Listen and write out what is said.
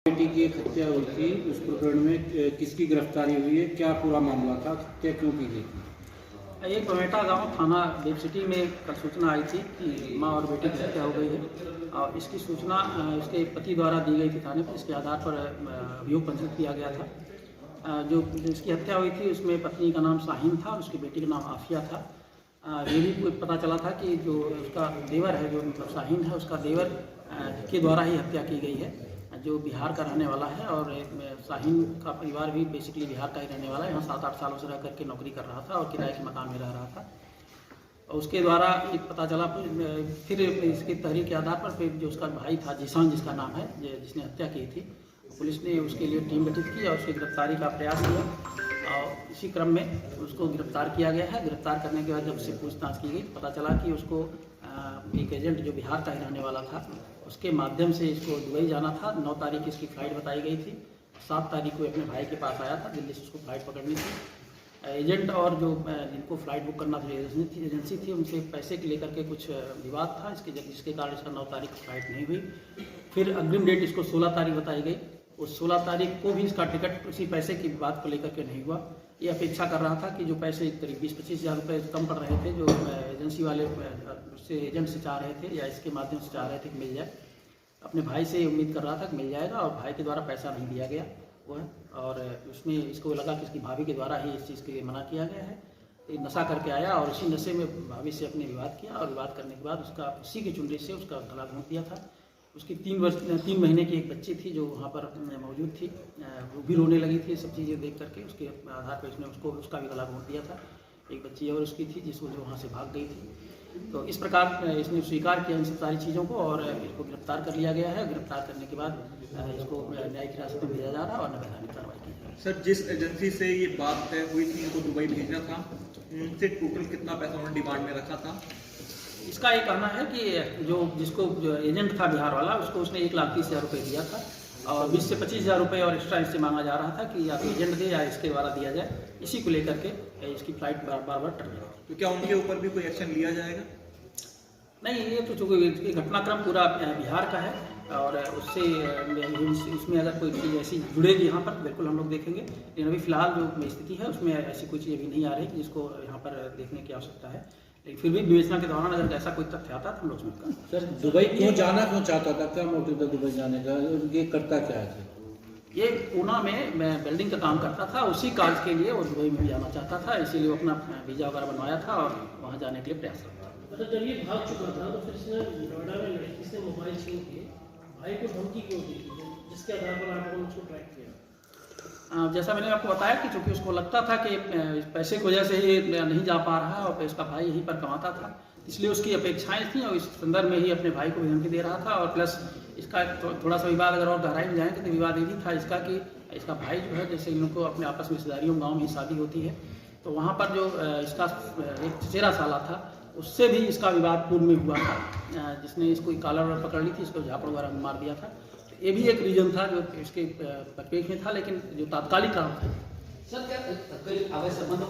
बेटी की एक हत्या हुई थी, उस प्रकरण में किसकी गिरफ्तारी हुई है, क्या पूरा मामला था, हत्या क्यों की गई थी? एक बमेटा गांव थाना बेब सिटी में कल सूचना आई थी कि मां और बेटे की हत्या हो गई है और इसकी सूचना इसके पति द्वारा दी गई थी थाने पर। इसके आधार पर अभियोग पंजीकृत किया गया था। जो इसकी हत्या हुई थी उसमें पत्नी का नाम शाहीन था, उसकी बेटी का नाम आफिया था। ये भी पता चला था कि जो उसका देवर है, जो मतलब शाहीन है, उसका देवर के द्वारा ही हत्या की गई है, जो बिहार का रहने वाला है। और शाहीन का परिवार भी बेसिकली बिहार का ही रहने वाला है। यहाँ 7-8 सालों से रह करके नौकरी कर रहा था और किराए के मकान में रह रहा था। और उसके द्वारा एक पता चला, फिर इसकी तहरीर के आधार पर फिर जो उसका भाई था जिसान, जिसका नाम है, जिसने हत्या की थी, पुलिस ने उसके लिए टीम गठित की और उसकी गिरफ्तारी का प्रयास किया और इसी क्रम में उसको गिरफ्तार किया गया है। गिरफ्तार करने के बाद जब उससे पूछताछ की गई, पता चला कि उसको एक एजेंट जो बिहार का ही रहने वाला था, उसके माध्यम से इसको दुबई जाना था। 9 तारीख इसकी फ़्लाइट बताई गई थी। 7 तारीख को अपने भाई के पास आया था, दिल्ली से उसको फ़्लाइट पकड़नी थी। एजेंट और जो जिनको फ़्लाइट बुक करना था, एजेंसी थी, उनसे पैसे के लेकर के कुछ विवाद था, जिसके कारण इसका 9 तारीख को फ़्लाइट नहीं हुई। फिर अग्रिम डेट इसको 16 तारीख बताई गई। उस 16 तारीख को भी इसका टिकट उसी पैसे की बात को लेकर के नहीं हुआ। ये अपेक्षा कर रहा था कि जो पैसे करीब 20-25 हज़ार रुपये कम पड़ रहे थे, जो एजेंसी वाले उससे एजेंट से चाह रहे थे या इसके माध्यम से चाह रहे थे कि मिल जाए, अपने भाई से उम्मीद कर रहा था कि मिल जाएगा और भाई के द्वारा पैसा नहीं दिया गया वो है। और उसमें इसको लगा कि इसकी भाभी के द्वारा ही इस चीज़ के लिए मना किया गया है। ये नशा करके आया और उसी नशे में भाभी से अपने विवाद किया और विवाद करने के बाद उसका उसी की चुनरी से उसका गला घोंट दिया था। उसकी 3 महीने की एक बच्ची थी जो वहाँ पर मौजूद थी, वो भी रोने लगी थी सब चीज़ें देख करके। उसके आधार पर इसने उसका भी गला घोंट दिया था। एक बच्ची और उसकी थी जिसको जो वहाँ से भाग गई थी। तो इस प्रकार इसने स्वीकार किया इन सब सारी चीज़ों को और इसको गिरफ्तार कर लिया गया है। गिरफ्तार करने के बाद इसको न्यायिक हिरासत में भेजा जा रहा है और वैधानिक कार्रवाई की जा रही है। सर, जिस एजेंसी से ये बात तय हुई थी इनको दुबई भेजना था, उनसे टोटल कितना पैसा उन्होंने डिमांड में रखा था? इसका ये कहना है कि जो एजेंट था बिहार वाला, उसको उसने 1,30,000 रुपये दिया था और 20 से 25,000 रुपये और एक्स्ट्रा इससे मांगा जा रहा था कि या तो एजेंट दे या इसके द्वारा दिया जाए। इसी को लेकर के इसकी फ्लाइट बार बार टल रही थी। तो क्या उनके ऊपर भी कोई एक्शन लिया जाएगा? नहीं, ये तो चूँकि घटनाक्रम पूरा बिहार का है और उससे इसमें अगर कोई चीज़ ऐसी जुड़ेगी यहाँ पर तो बिल्कुल हम लोग देखेंगे। लेकिन अभी फिलहाल जो स्थिति है उसमें ऐसी कोई चीज़ अभी नहीं आ रही कि जिसको यहाँ पर देखने की आवश्यकता है। लेकिन फिर भी विवेचना के दौरान अगर ऐसा कोई तथ्य आता तो हम लोग उसमें सर, दुबई क्यों चाहता था, क्या मोटिव था दुबई जाने का, ये करता क्या है? ये पूना में मैं वेल्डिंग का काम करता था, उसी कार्य के लिए वो दुबई में भी जाना चाहता था, इसीलिए वो अपना वीज़ा वगैरह बनवाया था और वहाँ जाने के लिए प्रयास करता था। मतलब जब ये भाग चुका था तो फिर इसने नोएडा में लड़की से मोबाइल छीन के भाई को धमकी क्यों दी, जिसके आधार पर आप लोगों ने उसको ट्रैक किया? जैसा मैंने आपको बताया कि चूँकि उसको लगता था कि पैसे की वजह से ही नहीं जा पा रहा है और इसका भाई यहीं पर कमाता था, इसलिए उसकी अपेक्षाएं थी और इस संदर्भ में ही अपने भाई को भी धमकी दे रहा था। और प्लस इसका थोड़ा सा विवाद अगर और गहराई में जाएंगे तो विवाद ये भी था इसका कि इसका भाई जो है, जैसे इन लोग को अपने आपस में रिश्तेदारियों गाँव में ही शादी होती है, तो वहाँ पर जो इसका एक चचेरा साला था उससे भी इसका विवाद पूर्व में हुआ था, जिसने इसको कॉलर पकड़ ली थी, इसको झापड़ वगैरह में मार दिया था। तो ये भी एक रीजन था जो इसके परिप्रेक्ष्य में था, लेकिन जो तात्कालिक काम था। सर, क्या अवैध संबंधों